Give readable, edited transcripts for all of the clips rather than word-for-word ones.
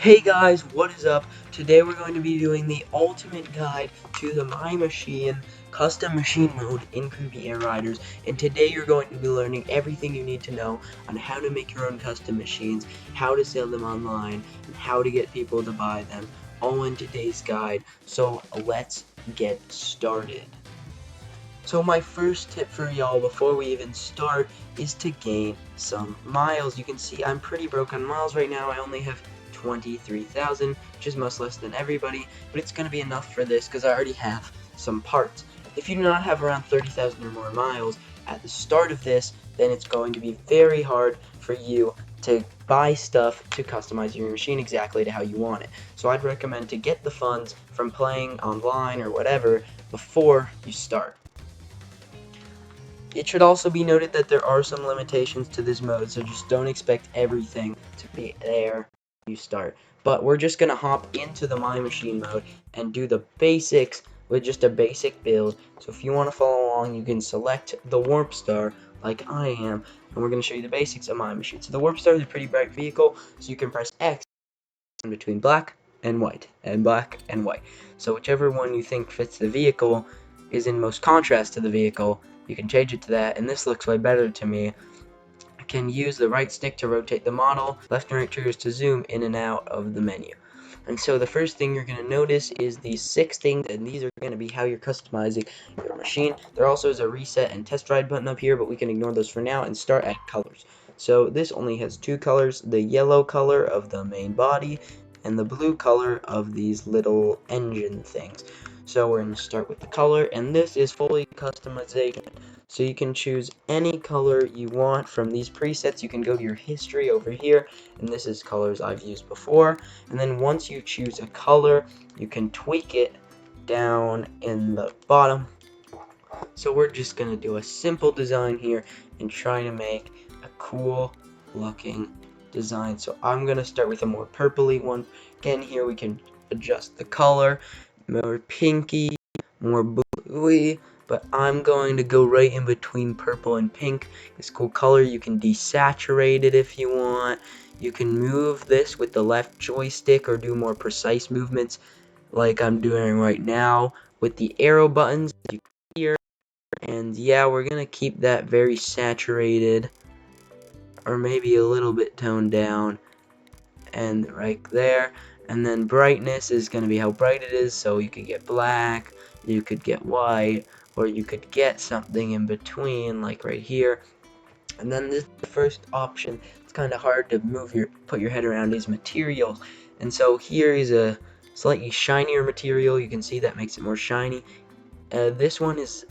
Hey guys, what is up? Today we're going to be doing the ultimate guide to the My Machine custom machine mode in Kirby Air Riders, and today you're going to be learning everything you need to know on how to make your own custom machines, how to sell them online, and how to get people to buy them, all in today's guide. So let's get started. So my first tip for y'all before we even start is to gain some miles. You can see I'm pretty broke on miles right now. I only have 23,000, which is much less than everybody, but it's going to be enough for this because I already have some parts. If you do not have around 30,000 or more miles at the start of this, then it's going to be very hard for you to buy stuff to customize your machine exactly to how you want it. So I'd recommend to get the funds from playing online or whatever before you start. It should also be noted that there are some limitations to this mode, so just don't expect everything to be there when you start. But we're just going to hop into the My Machine mode and do the basics with just a basic build. So if you want to follow along, you can select the Warp Star like I am, and we're going to show you the basics of My Machine. So the Warp Star is a pretty bright vehicle, so you can press X in between black and white, and black and white. So whichever one you think fits the vehicle is in most contrast to the vehicle, you can change it to that, and this looks way better to me. I can use the right stick to rotate the model, left and right triggers to zoom in and out of the menu. And so the first thing you're going to notice is these 6 things, and these are going to be how you're customizing your machine. There also is a reset and test ride button up here, but we can ignore those for now and start at colors. So this only has 2 colors, the yellow color of the main body and the blue color of these little engine things. So we're going to start with the color, and this is fully customization. So you can choose any color you want from these presets. You can go to your history over here, and this is colors I've used before. And then once you choose a color, you can tweak it down in the bottom. So we're just going to do a simple design here and try to make a cool looking design. So I'm going to start with a more purpley one. Again, here we can adjust the color, more pinky, more bluey, but I'm going to go right in between purple and pink. This cool color. You can desaturate it if you want. You can move this with the left joystick or do more precise movements like I'm doing right now with the arrow buttons you can hear. And yeah, we're gonna keep that very saturated, or maybe a little bit toned down, and right there. And then brightness is gonna be how bright it is, so you could get black, you could get white, or you could get something in between, like right here. And then this the first option. It's kind of hard to put your head around is materials. And so here is a slightly shinier material. You can see that makes it more shiny. This one is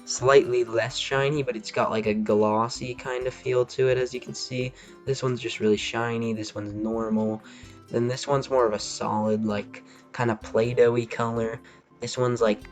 slightly less shiny, but it's got like a glossy kind of feel to it, as you can see. This one's just really shiny, this one's normal. Then this one's more of a solid, like, kind of Play-Doh-y color. This one's like,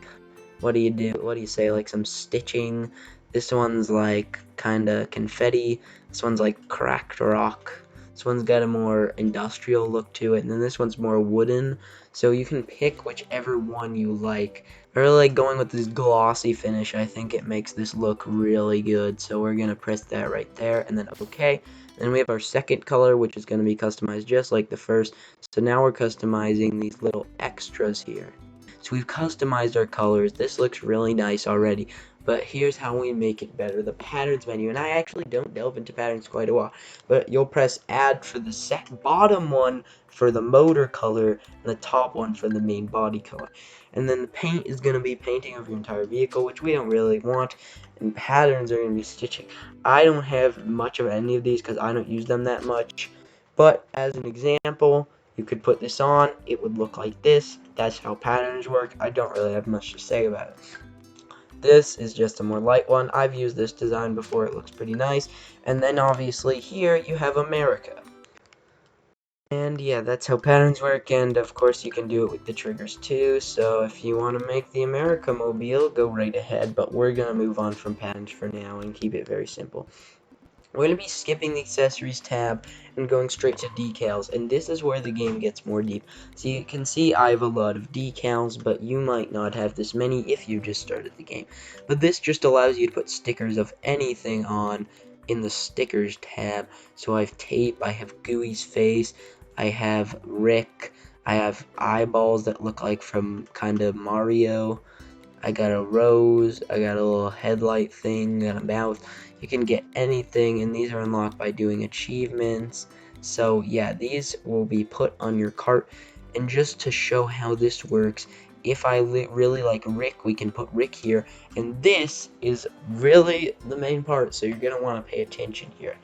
what do you say, like some stitching. This one's like kind of confetti. This one's like cracked rock. This one's got a more industrial look to it, and then this one's more wooden. So you can pick whichever one you like. I really like going with this glossy finish. I think it makes this look really good. So we're going to press that right there, and then OK. Then we have our second color, which is going to be customized just like the first. So now we're customizing these little extras here. So we've customized our colors. This looks really nice already. But here's how we make it better. The patterns menu, and I actually don't delve into patterns quite a lot, but you'll press add for the bottom one for the motor color and the top one for the main body color. And then the paint is going to be painting of your entire vehicle, which we don't really want, and patterns are going to be stitching. I don't have much of any of these because I don't use them that much, but as an example, you could put this on, it would look like this. That's how patterns work. I don't really have much to say about it. This is just a more light one. I've used this design before. It looks pretty nice. And then obviously here you have America. And yeah, that's how patterns work, and of course you can do it with the triggers too. So if you want to make the America Mobile, go right ahead, but we're going to move on from patterns for now and keep it very simple. We're going to be skipping the accessories tab and going straight to decals, and this is where the game gets more deep. So you can see I have a lot of decals, but you might not have this many if you just started the game. But this just allows you to put stickers of anything on in the stickers tab. So I have tape, I have Gooey's face, I have Rick. I have eyeballs that look like from kind of Mario. I got a rose, I got a little headlight thing, got a mouth. You can get anything, and these are unlocked by doing achievements. So yeah, these will be put on your cart. And just to show how this works, if I really like Rick, we can put Rick here. And this is really the main part, so you're going to want to pay attention here.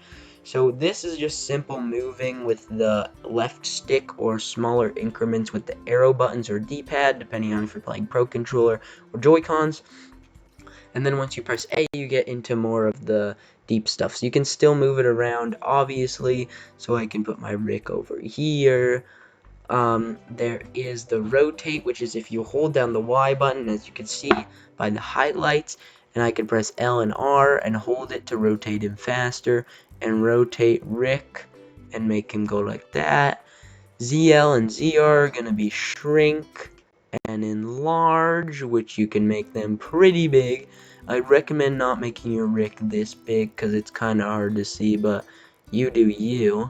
So this is just simple moving with the left stick or smaller increments with the arrow buttons or D-pad, depending on if you're playing Pro Controller or Joy-Cons. And then once you press A, you get into more of the deep stuff. So you can still move it around, obviously. So I can put my Rick over here. There is the rotate, which is if you hold down the Y button, as you can see by the highlights, and I can press L and R and hold it to rotate him faster, and rotate Rick and make him go like that. ZL and ZR are going to be shrink and enlarge, which you can make them pretty big. I'd recommend not making your Rick this big because it's kind of hard to see, but you do you.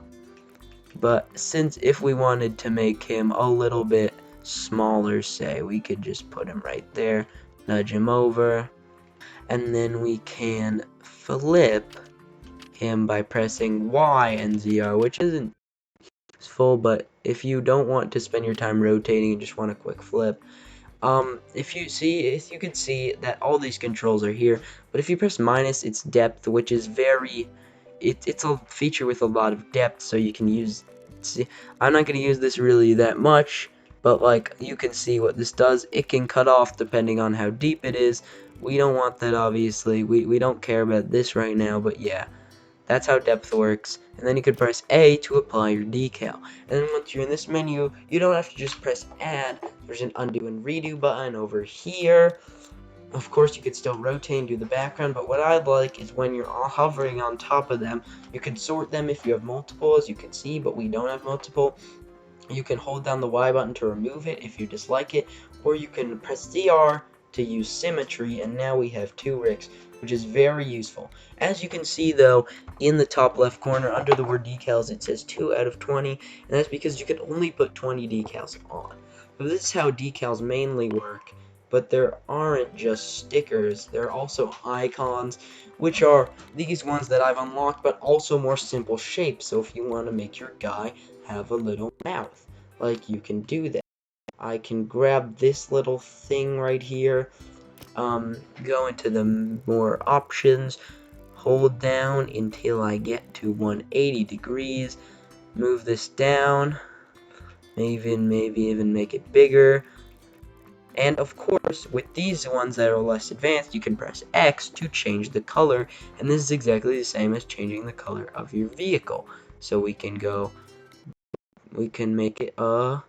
But since if we wanted to make him a little bit smaller, say, we could just put him right there, nudge him over, and then we can flip him by pressing Y and ZR, which isn't useful, but if you don't want to spend your time rotating and just want a quick flip, if you can see that all these controls are here, but if you press minus, it's depth, which is it's a feature with a lot of depth, so you can use, see, I'm not going to use this really that much, but like, you can see what this does. It can cut off depending on how deep it is. We don't want that, obviously. We don't care about this right now, but yeah. That's how depth works. And then you could press A to apply your decal. And then once you're in this menu, you don't have to just press add. There's an undo and redo button over here. Of course, you could still rotate and do the background, but what I like is when you're all hovering on top of them, you can sort them if you have multiple, as you can see, but we don't have multiple. You can hold down the Y button to remove it if you dislike it, or you can press DR to use symmetry, and now we have 2 Ricks, which is very useful. As you can see, though, in the top left corner, under the word decals, it says 2 out of 20, and that's because you can only put 20 decals on. So this is how decals mainly work, but there aren't just stickers, there are also icons, which are these ones that I've unlocked, but also more simple shapes. So if you want to make your guy have a little mouth, like, you can do that. I can grab this little thing right here, go into the more options, hold down until I get to 180 degrees, move this down, maybe even make it bigger. And of course, with these ones that are less advanced, you can press X to change the color, and this is exactly the same as changing the color of your vehicle. So we can make it a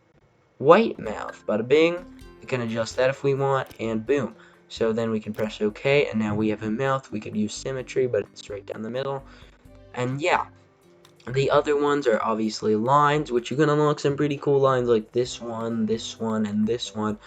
white mouth, bada bing. We can adjust that if we want, and boom. So then we can press OK, and now we have a mouth. We could use symmetry, but it's straight down the middle. And yeah, the other ones are obviously lines, which you can unlock some pretty cool lines like this one, and this one.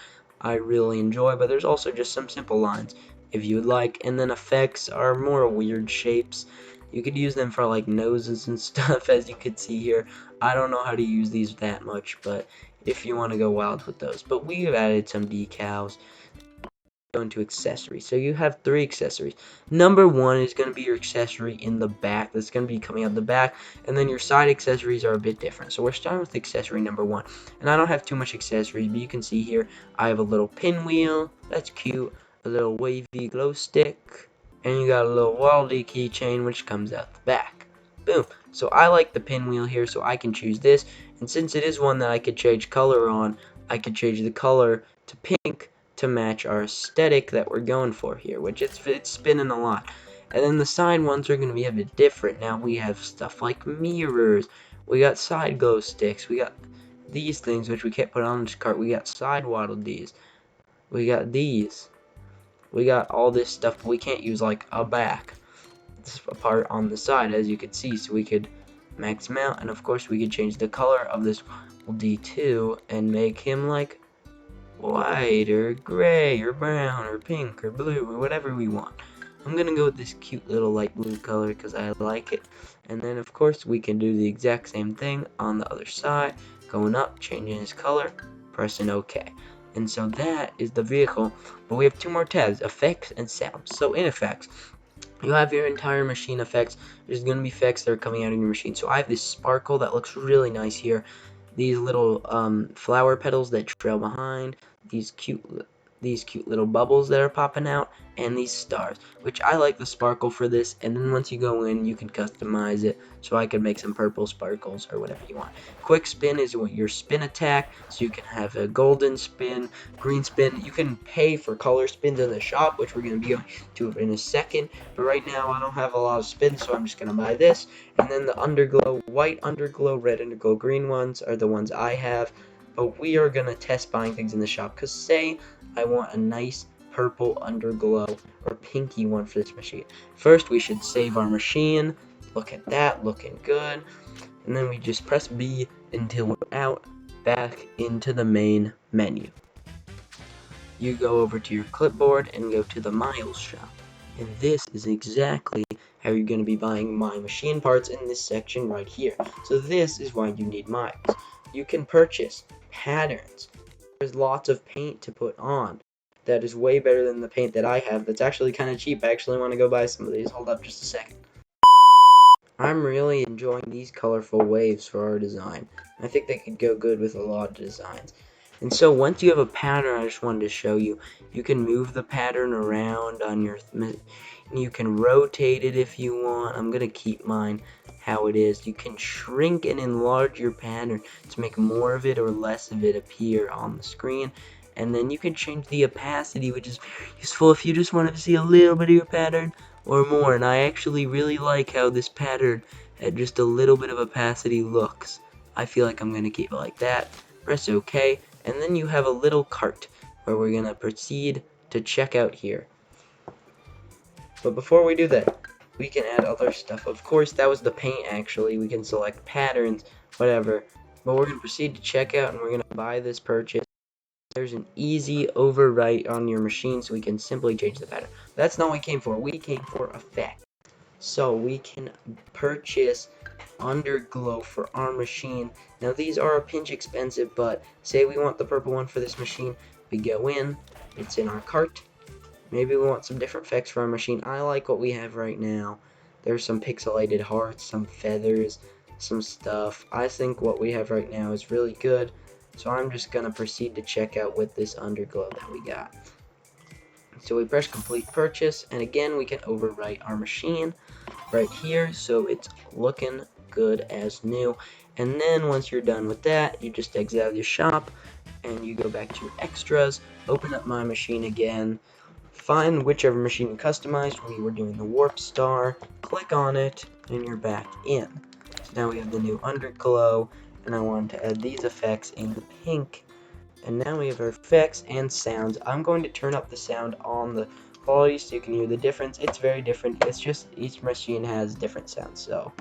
I really enjoy, but there's also just some simple lines if you would like. And then effects are more weird shapes. You could use them for like noses and stuff, as you could see here. I don't know how to use these that much, but if you want to go wild with those. But we have added some decals. Go into accessories. So you have 3 accessories. Number 1 is going to be your accessory in the back. That's going to be coming out the back. And then your side accessories are a bit different. So we're starting with accessory number 1. And I don't have too much accessories, but you can see here I have a little pinwheel. That's cute. A little wavy glow stick. And you got a little Waldy keychain, which comes out the back. Boom. So I like the pinwheel here, so I can choose this. And since it is one that I could change color on, I could change the color to pink to match our aesthetic that we're going for here, which it's spinning a lot. And then the side ones are going to be a bit different. Now we have stuff like mirrors, we got side glow sticks, we got these things which we can't put on this cart, we got side waddle D's, we got these, we got all this stuff, but we can't use like a back. It's a part on the side, as you can see, so we could max him out, and of course we could change the color of this D2 and make him like white or gray or brown or pink or blue or whatever we want. I'm gonna go with this cute little light blue color because I like it. And then of course we can do the exact same thing on the other side, going up, changing his color, pressing OK. And so that is the vehicle, but we have two more tabs, effects and sounds. So in effects, you have your entire machine effects. There's going to be effects that are coming out of your machine. So I have this sparkle that looks really nice here. These little flower petals that trail behind. These cute little bubbles that are popping out, and these stars, which I like the sparkle for this. And then once you go in, you can customize it, so I could make some purple sparkles or whatever you want. Quick spin is your spin attack, so you can have a golden spin, green spin. You can pay for color spins in the shop, which we're going to be going to in a second, but right now I don't have a lot of spins, so I'm just going to buy this. And then the underglow, white underglow, red underglow, green ones are the ones I have. But we are going to test buying things in the shop, because say I want a nice purple underglow or pinky one for this machine. First, we should save our machine. Look at that, looking good. And then we just press B until we're out, back into the main menu. You go over to your clipboard and go to the Miles shop. And this is exactly how you're going to be buying my machine parts in this section right here. So this is why you need Miles. You can purchase patterns. There's lots of paint to put on. That is way better than the paint that I have. That's actually kind of cheap. I actually want to go buy some of these. Hold up just a second. I'm really enjoying these colorful waves for our design. I think they could go good with a lot of designs. And so once you have a pattern, I just wanted to show you, you can move the pattern around on your, you can rotate it if you want. I'm going to keep mine how it is. You can shrink and enlarge your pattern to make more of it or less of it appear on the screen. And then you can change the opacity, which is very useful if you just want to see a little bit of your pattern or more. And I actually really like how this pattern at just a little bit of opacity looks. I feel like I'm going to keep it like that. Press OK. And then you have a little cart where we're going to proceed to check out here. But before we do that, we can add other stuff. Of course, that was the paint actually. We can select patterns, whatever. But we're going to proceed to checkout and we're going to buy this purchase. There's an easy overwrite on your machine, so we can simply change the pattern. That's not what we came for. We came for effect. So we can purchase underglow for our machine. Now these are a pinch expensive, but say we want the purple one for this machine. We go in, it's in our cart. Maybe we want some different effects for our machine. I like what we have right now. There's some pixelated hearts, some feathers, some stuff. I think what we have right now is really good. So I'm just going to proceed to check out with this underglow that we got. So we press complete purchase, and again we can overwrite our machine right here, so it's looking good as new. And then once you're done with that, you just exit out of your shop, and you go back to your extras, open up my machine again, find whichever machine you customized. We were doing the Warp Star, click on it, and you're back in. So now we have the new underglow, and I wanted to add these effects in the pink. And now we have our effects and sounds. I'm going to turn up the sound on the quality so you can hear the difference. It's very different. It's just each machine has different sounds. So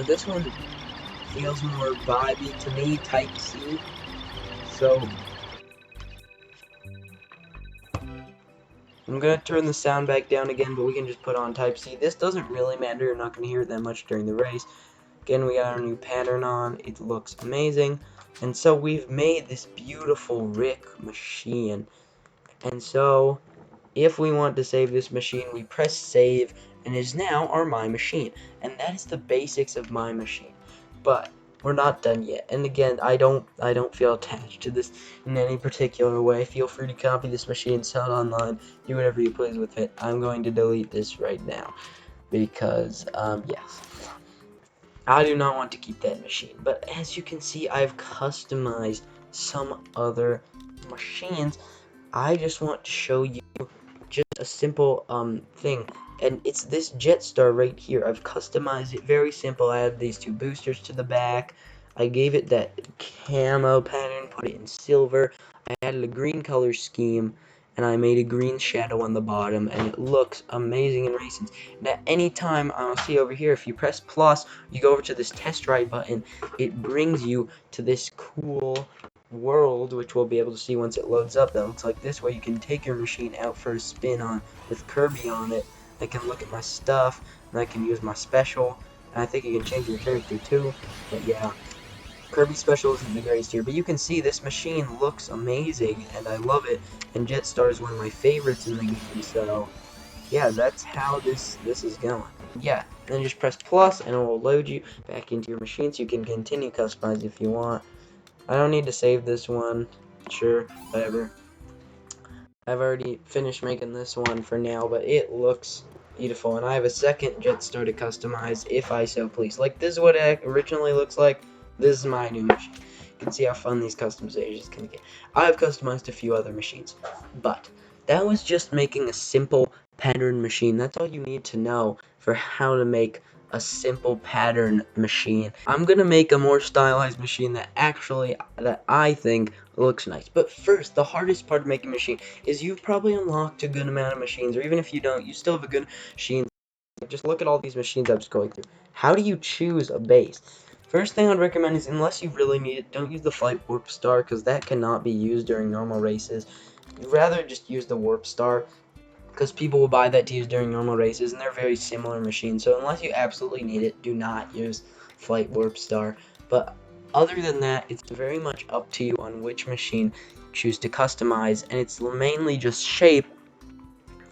this one feels more vibey to me, type C. So I'm going to turn the sound back down again, but we can just put on type C. This doesn't really matter. You're not going to hear it that much during the race. Again, we got our new pattern on. It looks amazing. And so we've made this beautiful Rick machine. And so if we want to save this machine, we press save, and it is now our My Machine. And that is the basics of My Machine. But we're not done yet. And again, I don't feel attached to this in any particular way. Feel free to copy this machine, sell it online, do whatever you please with it. I'm going to delete this right now because yes, I do not want to keep that machine. But as you can see, I've customized some other machines. I just want to show you just a simple thing, and it's this Jetstar right here. I've customized it very simple. I added these two boosters to the back. I gave it that camo pattern, put it in silver. I added a green color scheme, and I made a green shadow on the bottom, and it looks amazing in Races. And at any time, I'll see over here, if you press plus, you go over to this test ride button, it brings you to this cool world, which we'll be able to see once it loads up, that looks like this, where you can take your machine out for a spin on with Kirby on it. I can look at my stuff, and I can use my special, and I think you can change your character too. But yeah, Kirby special isn't the greatest here, but you can see this machine looks amazing, and I love it, and Jetstar is one of my favorites in the game, so yeah, that's how this is going. Yeah, and then just press plus, and it will load you back into your machine, so you can continue customizing if you want. I don't need to save this one. Sure, whatever. I've already finished making this one for now, but it looks beautiful. And I have a second Jetstar to customize if I so please. Like, this is what it originally looks like. This is my new machine. You can see how fun these customizations can get. I've customized a few other machines, but that was just making a simple pattern machine. That's all you need to know for how to make a simple pattern machine. I'm gonna make a more stylized machine that I think looks nice. But first, the hardest part of making a machine is you've probably unlocked a good amount of machines, or even if you don't, you still have a good machine. Just look at all these machines I'm just going through. How do you choose a base? First thing I'd recommend is, unless you really need it, don't use the Flight Warp Star, because that cannot be used during normal races. You'd rather just use the Warp Star, because people will buy that to use during normal races, and they're very similar machines. So unless you absolutely need it, do not use Flight Warp Star. But other than that, it's very much up to you on which machine you choose to customize, and it's mainly just shape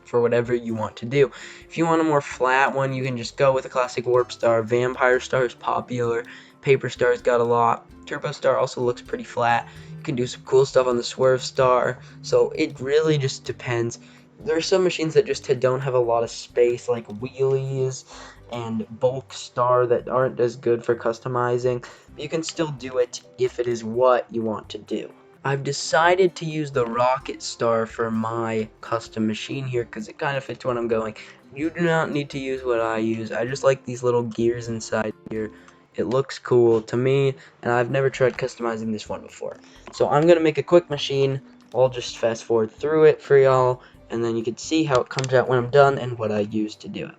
for whatever you want to do. If you want a more flat one, you can just go with a classic Warp Star. Vampire Star is popular. Paper Star's got a lot. Turbo Star also looks pretty flat. You can do some cool stuff on the Swerve Star. So it really just depends. There are some machines that just don't have a lot of space, like Wheelies and Bulk Star, that aren't as good for customizing. But you can still do it if it is what you want to do. I've decided to use the Rocket Star for my custom machine here, because it kind of fits what I'm going. You do not need to use what I use. I just like these little gears inside here. It looks cool to me, and I've never tried customizing this one before. So I'm going to make a quick machine. I'll just fast forward through it for y'all, and then you can see how it comes out when I'm done and what I use to do it.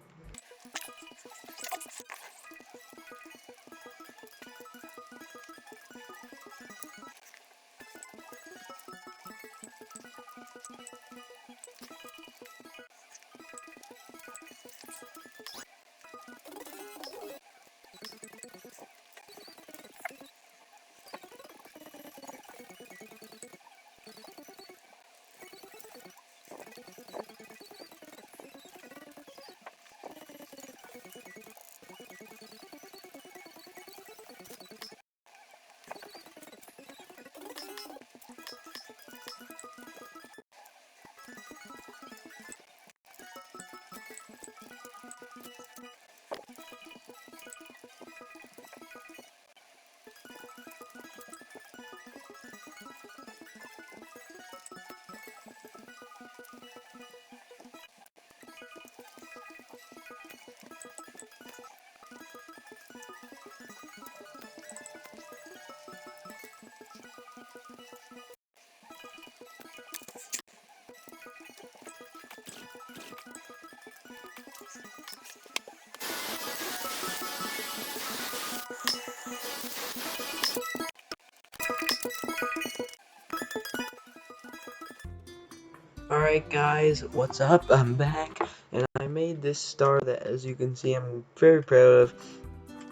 Alright guys, what's up? I'm back, and I made this star that, as you can see, I'm very proud of.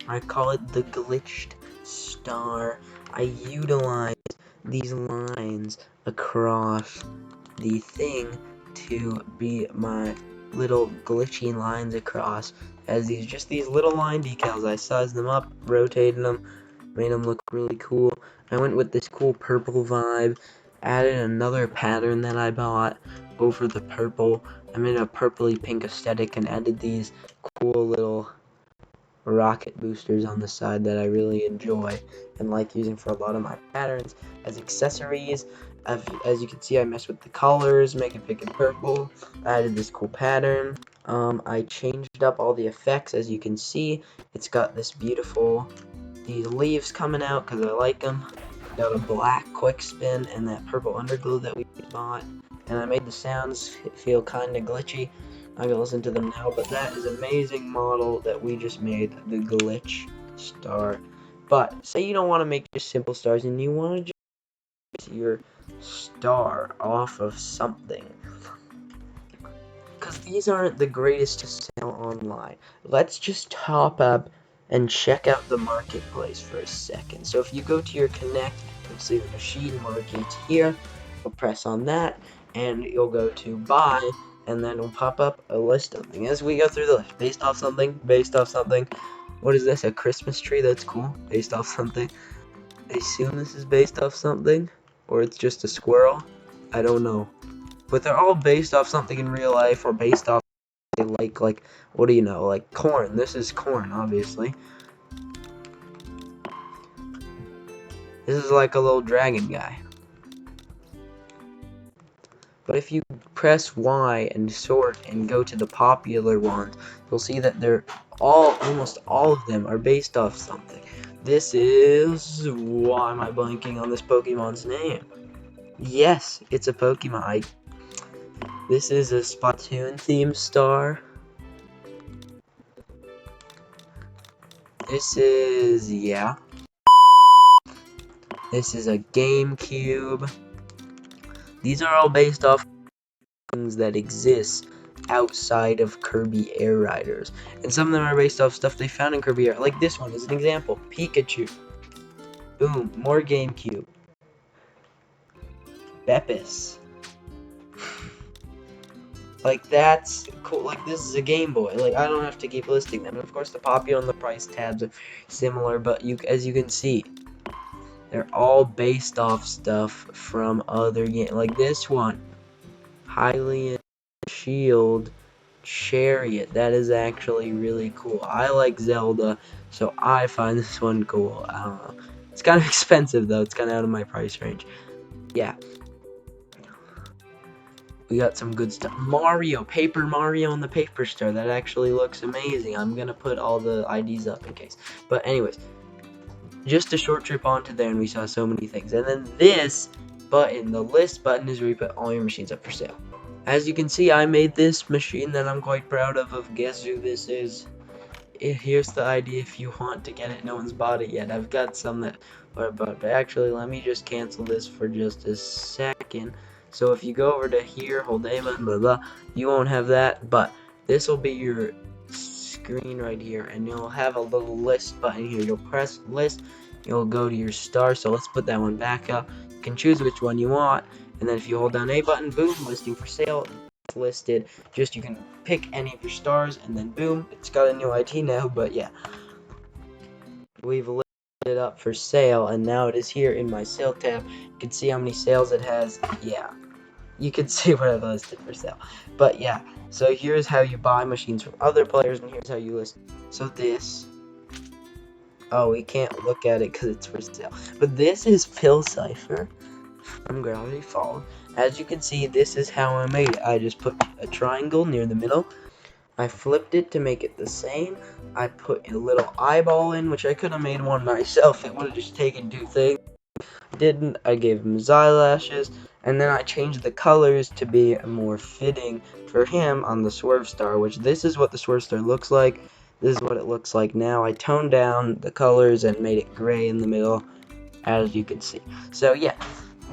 I call it the glitched star. I utilize these lines across the thing to be my little glitchy lines across, as these little line decals. I sized them up, rotated them, made them look really cool. I went with this cool purple vibe, added another pattern that I bought over the purple. I made a purpley pink aesthetic and added these cool little rocket boosters on the side that I really enjoy and like using for a lot of my patterns as accessories. As you can see, I messed with the colors, make it pink and purple. I added this cool pattern. I changed up all the effects. As you can see, it's got this beautiful, these leaves coming out because I like them. got a black quick spin and that purple underglow that we bought, and I made the sounds feel kind of glitchy. I can listen to them now, but that is an amazing model that we just made, the glitch star. But say you don't want to make just simple stars and you want to just your star off of something, because these aren't the greatest to sell online. Let's just top up and check out the marketplace for a second. So if you go to your Connect, you'll see the machine market here. You'll press on that, and you'll go to buy, and then it'll pop up a list of things. As we go through the list, based off something, based off something. What is this? A Christmas tree? That's cool. Based off something. I assume this is based off something, or it's just a squirrel. I don't know. But they're all based off something in real life, or based off like what do you know, like corn. This is corn, obviously. This is like a little dragon guy. But if you press Y and sort and go to the popular ones, you'll see that they're almost all of them are based off something. This is, why am I blanking on this Pokemon's name? Yes, it's a Pokemon. This is a Splatoon themed star. This is, yeah. This is a GameCube. These are all based off things that exist outside of Kirby Air Riders. And some of them are based off stuff they found in Kirby Air. Like this one is an example. Pikachu. Boom. More GameCube. Beppis. Like, that's cool. Like, this is a Game Boy. Like, I don't have to keep listing them. And of course, the popular and the price tabs are similar, but as you can see, they're all based off stuff from other games. Like this one, Hylian Shield Chariot. That is actually really cool. I like Zelda, so I find this one cool. I don't know. It's kind of expensive, though. It's kind of out of my price range. Yeah. We got some good stuff. Mario, Paper Mario on the Paper Star. That actually looks amazing. I'm gonna put all the IDs up in case. But anyways, just a short trip onto there, and we saw so many things. And then this button, the list button, is where you put all your machines up for sale. As you can see, I made this machine that I'm quite proud of guess who this is. Here's the ID if you want to get it. No one's bought it yet. I've got some that are bought, but actually, let me just cancel this for just a second. So if you go over to here, hold A button, blah blah, you won't have that, but this will be your screen right here, and you'll have a little list button here. You'll press list, you'll go to your star, so let's put that one back up. You can choose which one you want, and then if you hold down A button, boom, listing for sale, it's listed. Just you can pick any of your stars, and then boom, it's got a new ID now. But yeah, we've listed it up for sale, and now it is here in my sale tab. You can see how many sales it has. Yeah, you can see what I've listed for sale. But yeah, so here's how you buy machines from other players, and here's how you list. So this, oh, we can't look at it because it's for sale, but this is Pill Cipher from Gravity Falls. As you can see, this is how I made it. I just put a triangle near the middle. I flipped it to make it the same. I put a little eyeball in, which I could have made one myself. It would have just taken two things. Didn't. I gave him his eyelashes, and then I changed the colors to be more fitting for him on the Swerve Star, which this is what the Swerve Star looks like. This is what it looks like now. I toned down the colors and made it gray in the middle, as you can see. So yeah,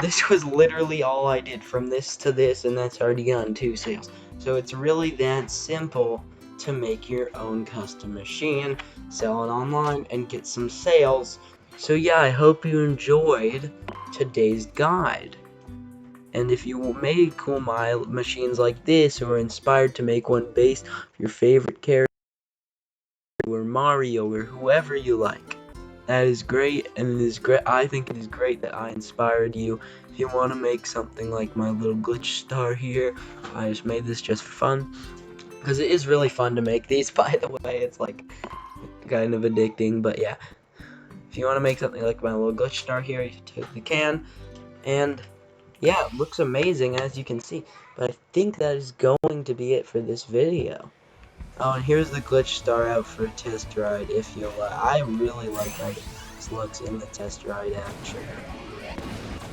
this was literally all I did from this to this, and that's already gotten 2 sales. So it's really that simple to make your own custom machine, sell it online, and get some sales. So yeah, I hope you enjoyed today's guide. And if you made cool machines like this, or inspired to make one based on your favorite character, or Mario, or whoever you like, that is great, and it is great. I think it is great that I inspired you. If you want to make something like my little glitch star here, I just made this just for fun, because it is really fun to make these, by the way. It's like kind of addicting, but yeah. If you want to make something like my little glitch star here, you totally can. And yeah, it looks amazing, as you can see. But I think that is going to be it for this video. Oh, and here's the glitch star out for a test ride, if you like. I really like how this looks in the test ride action.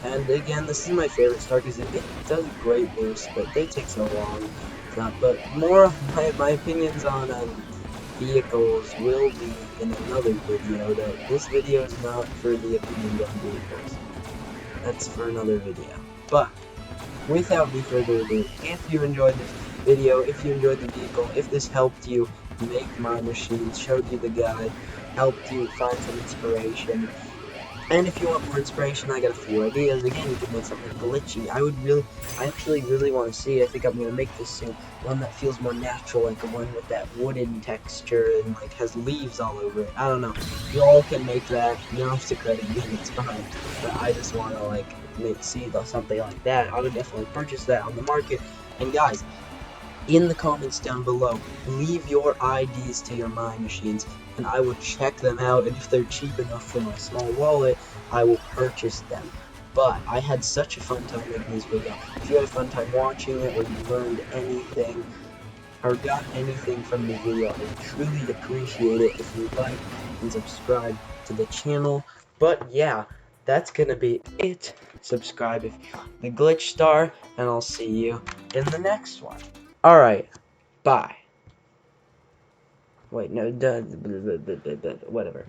And again, this is my favorite star because it does a great boost, but they take so long. It's not, but more of my opinions on vehicles will be in another video. This video is not for the opinions on vehicles. That's for another video. But without any further ado, if you enjoyed this video, if you enjoyed the vehicle, if this helped you make my machines, showed you the guide, helped you find some inspiration, and if you want more inspiration, I got a few ideas. Again, you could make something glitchy. I actually really want to see, I think I'm going to make this soon, one that feels more natural, like a one with that wooden texture and like has leaves all over it. I don't know. You all can make that. You don't have to credit me, it's fine. But I just want to like see something like that. I would definitely purchase that on the market. And guys, in the comments down below, leave your IDs to your mine machines, and I will check them out, and if they're cheap enough for my small wallet, I will purchase them. But I had such a fun time making this video. If you had a fun time watching it, or you learned anything, or got anything from the video, I would truly appreciate it if you like and subscribe to the channel. But yeah, that's gonna be it. Subscribe if you want the glitch star, and I'll see you in the next one. Alright, bye. Wait, no, whatever.